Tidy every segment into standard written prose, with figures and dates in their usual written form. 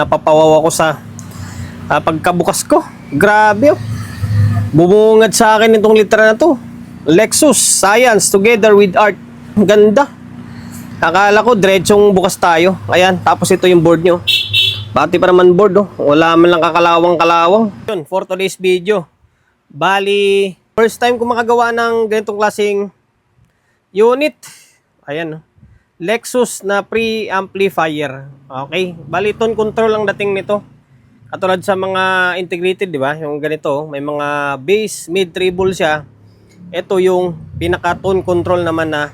Napapawaw ako sa pagkabukas ko. Grabe oh. Bumungad sa akin itong litra na to. Lexus, Science Together with Art. Ganda. Akala ko diretsong bukas tayo. Ayan, tapos ito yung board nyo. Pati pa naman board oh. Wala man lang kakalawang-kalawang. Yun, for today's video. Bali, first time ko makagawa ng ganitong klaseng unit. Ayan oh. Lexus na pre-amplifier. Okay, bali tone control ang dating nito. Katulad sa mga integrated, di ba? Yung ganito, may mga bass, mid, treble siya. Ito yung pinaka-tone control naman na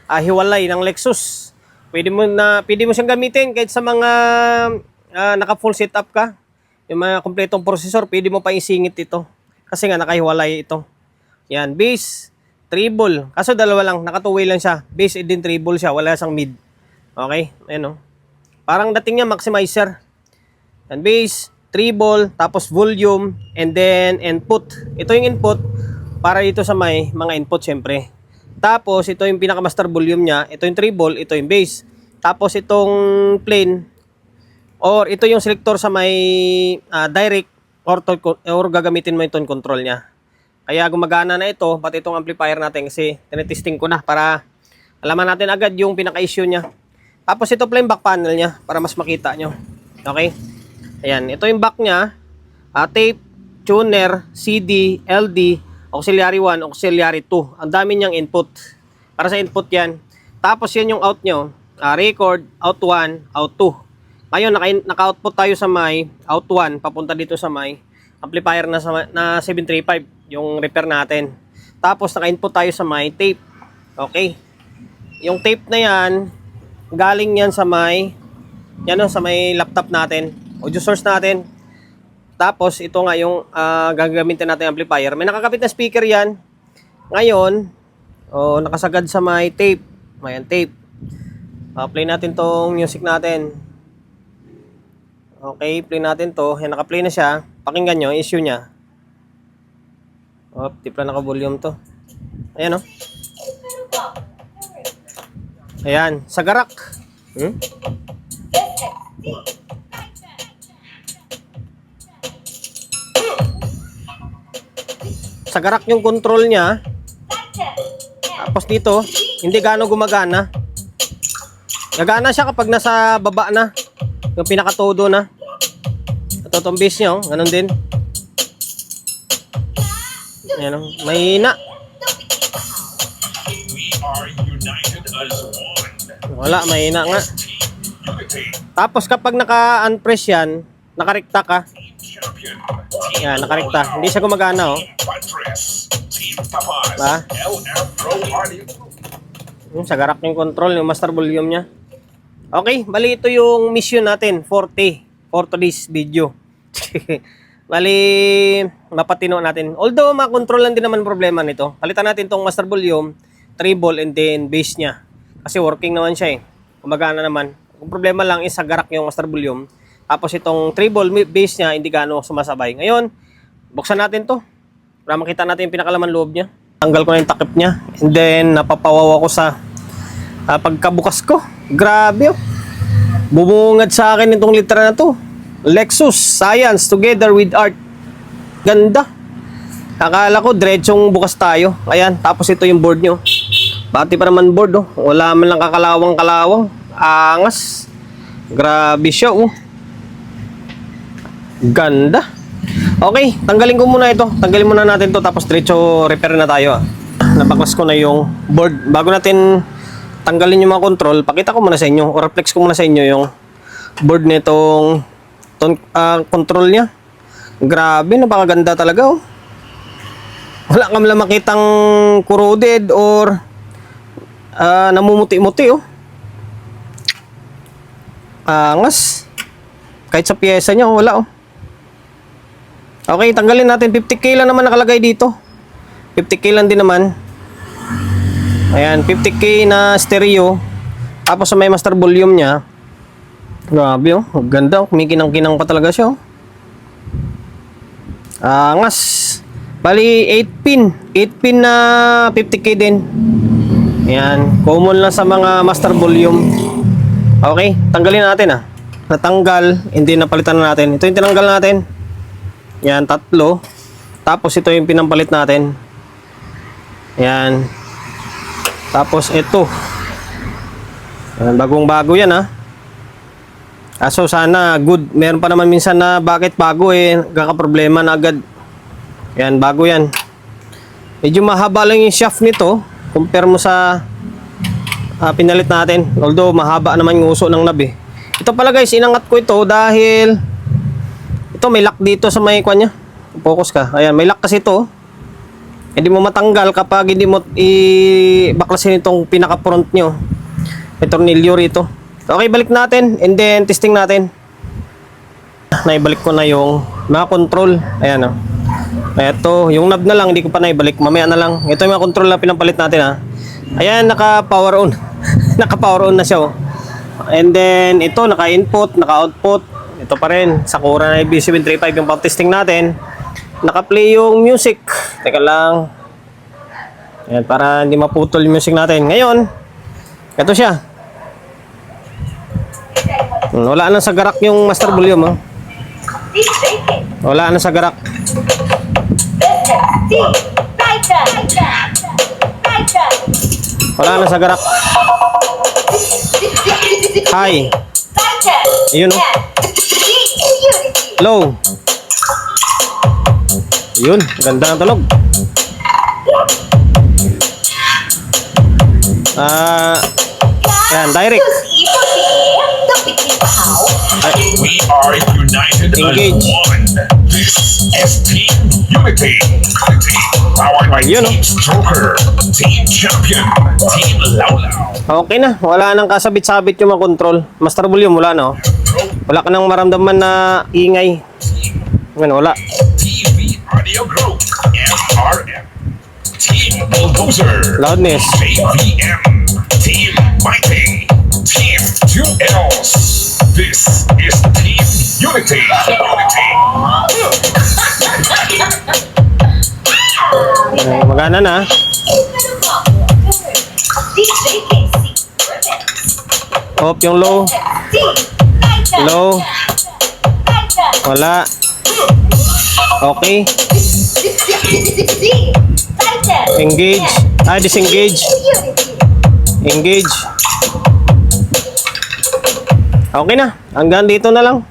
hiwalay ng Lexus. Pwede mo siyang gamitin kahit sa mga naka-full setup ka. Yung mga kompletong processor, pwede mo pa isingit ito. Kasi nga nakahiwalay ito. Yan, bass, treble. Kaso dalawa lang, naka-two-way lang siya. Bass and din treble siya, wala siyang mid. Okay, ayan o. Parang dating niya maximizer. And bass, treble, tapos volume, and then input. Ito yung input para dito sa may mga input syempre. Tapos ito yung pinaka-master volume niya, ito yung treble, ito yung bass. Tapos itong plane, or ito yung selector sa may direct, or gagamitin mo yung tone control niya. Kaya gumagana na ito, pati itong amplifier natin kasi tinetesting ko na para alaman natin agad yung pinaka-issue niya. Tapos ito pala yung back panel niya para mas makita nyo. Okay? Ayan, ito yung back niya, tape, tuner, CD, LD, auxiliary 1, auxiliary 2. Ang dami niyang input. Para sa input yan. Tapos yan yung out nyo, record, out 1, out 2. Ngayon, naka-output tayo sa may out 1, papunta dito sa may amplifier na 735, yung repair natin. Tapos naka-input tayo sa may tape. Okay? Yung tape na yan, galing yan sa may, sa may laptop natin. Audio source natin. Tapos ito nga yung gagamitin natin amplifier. May nakakapit na speaker yan. Ngayon, nakasagad sa may tape. Ayan, tape. Play natin tong music natin. Okay, play natin to. Yan, naka-play na siya. Pakinggan nyo, issue niya. Tipla naka-volume to. Ayan o. Ayan, sagarak. Sagarak yung control niya. Tapos dito, hindi gaano gumagana. Gagana siya kapag nasa baba na. Yung pinakatodo na. Ito itong bass niya, ganun din. Ayan o, mahina. Wala, mahina nga. Tapos kapag naka-unpress yan, nakarekta ka. Yan, nakarekta. Hindi siya gumagana, oh. Diba? Sagarak yung control, yung master volume niya. Okay, bali ito yung mission natin, 40 for today's video. Bali, mapatino natin. Although, makontrol lang din naman problema nito. Palitan natin tong master volume, treble, and then bass niya. Kasi working naman siya eh. Gumagana naman. Kung problema lang is sagarak yung master volume. Tapos itong treble bass niya, hindi gaano sumasabay. Ngayon, buksan natin to para makita natin yung pinakalaman loob niya. Tanggal ko na yung takip niya. And then, napapawaw ako sa pagkabukas ko. Grabe oh. Bumungad sa akin itong litra na to. Lexus, Science Together with Art. Ganda. Akala ko diretsong bukas tayo. Ayan, tapos ito yung board nyo. Pati pa naman board oh. Wala man lang kakalawang-kalawang. Angas. Grabe siya oh. Ganda. Okay, tanggalin ko muna ito. Tanggalin muna natin to tapos diretso repair na tayo. Napaklas ko na yung board. Bago natin tanggalin yung mga control, pakita ko muna sa inyo o reflex ko muna sa inyo yung board nitong control niya. Grabe, napakaganda talaga oh. Wala kang lang makitang corroded or namumuti-muti oh. Angas. Kahit sa pyesa niya wala oh. Okay, tanggalin natin. 50k lang naman nakalagay dito. 50k lang din naman. Ayan, 50k na stereo. Tapos sa may master volume niya. Grabe oh, ganda oh. Kumikinang-kinang pa talaga siya oh. Angas. Bali 8 pin. 8 pin na 50k din. Ayan, common lang sa mga master volume. Okay, tanggalin natin ah. natanggal, hindi napalitan na natin. Ito yung tinanggal natin. Yan, 3. Tapos ito yung pinampalit natin. Yan. Tapos ito. Yan, bagong-bago yan ha. Kaso sana good. Meron pa naman minsan na bakit bago kakaproblema na agad. Yan, bago yan. Medyo mahaba lang yung shaft nito. Compare mo sa pinalit natin. Although mahaba naman yung uso ng knob eh. Ito pala guys, inangat ko ito dahil ito may lock dito sa may kanya. Focus ka. Ayan, may lock kasi ito. Hindi mo matanggal kapag hindi mo i-baklasin itong pinaka-front nyo. May tornilyo rito. Okay, balik natin and then testing natin. Naibalik ko na yung mga control. Ayan o. Ito, yung knob na lang, hindi ko pa naibalik. Mamaya na lang. Ito yung mga control na pinampalit natin ha. Ayan, naka-power on. Naka-power on na siya oh. And then, ito, naka-input, naka-output. Ito pa rin, Sakura na B735 yung pang-testing natin. Naka-play yung music. Teka lang. Ayan, para hindi maputol yung music natin. Ngayon, ito siya. Wala na sa garak yung master volume. Oh. Wala na sa garak. Wala na sa garak. High. Ayun oh. Low. Yun, ganda ng tunog. Yan, direct. We are united Engage. as one. This is Team Unity. Powered by Yun, Team Stroker, Team Champion, Team Laulau. Okay na, wala nang kasabit-sabit yung mga control. Master volume, wala no? Wala ka nang maramdaman na ingay. Ngayon, wala. TV Audio Group, MRM. Team Bulldozer. Loudness. JVM. Team Mighty. Team 2Ls. This is Team Unity. Magana na. Off yung low. Low. Wala. Okay. Engage. Disengage. Engage. Okay na. Hanggang dito na lang.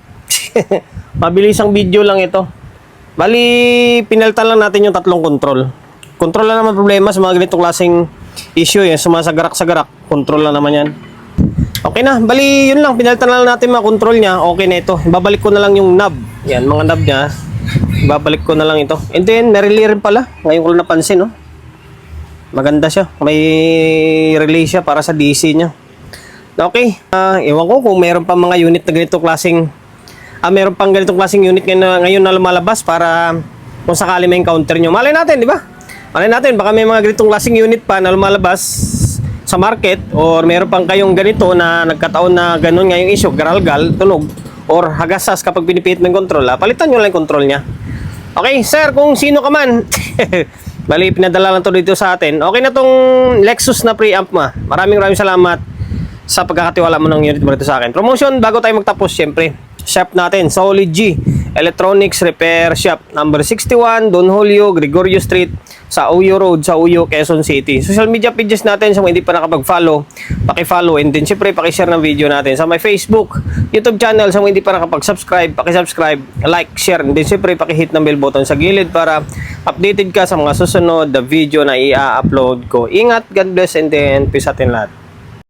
Mabilis ang video lang ito. Bali, pinalitan lang natin yung 3 control. Control lang naman problema sa mga ganitong klaseng issue. Sa mga sagarak-sagarak. Control lang naman yan. Okay na. Bali, yun lang. Pinalitan lang natin mga control niya. Okay na ito. Babalik ko na lang yung knob. Yan, mga knob niya. Babalik ko na lang ito. And then, may relay rin pala. Ngayon ko lang napansin, no? Maganda siya. May relay siya para sa DC niya. Okay. Ewan ko kung meron pa mga unit na ganito klaseng meron pang ganitong klaseng unit ngayon na lumalabas para kung sakali may encounter nyo. Malay natin, di ba? Malay natin, baka may mga ganitong klaseng unit pa na lumalabas sa market or meron pang kayong ganito na nagkataon na ganun nga yung issue, garalgal, tunog, or hagasas kapag pinipihit ng control. Palitan nyo lang yung control niya. Okay, sir, kung sino ka man. Bali, pinadala lang to dito sa atin. Okay na tong Lexus na preamp mo. Maraming salamat sa pagkakatiwala mo ng unit mo dito sa akin. Promotion, bago tayo magtapos, syempre, shop natin, Solid G Electronics Repair Shop, number 61, Don Julio, Gregorio Street, sa Uyo Road, sa Uyo, Quezon City. Social media pages natin, sa mga hindi pa nakapag-follow, paki-follow, and then syempre, paki-share ng video natin. Sa my Facebook, YouTube channel, sa mga hindi pa nakapag-subscribe, paki-subscribe, like, share, and then syempre, paki-hit ng bell button sa gilid para updated ka sa mga susunod na video na i-upload ko. Ingat, God bless, and then peace atin lahat.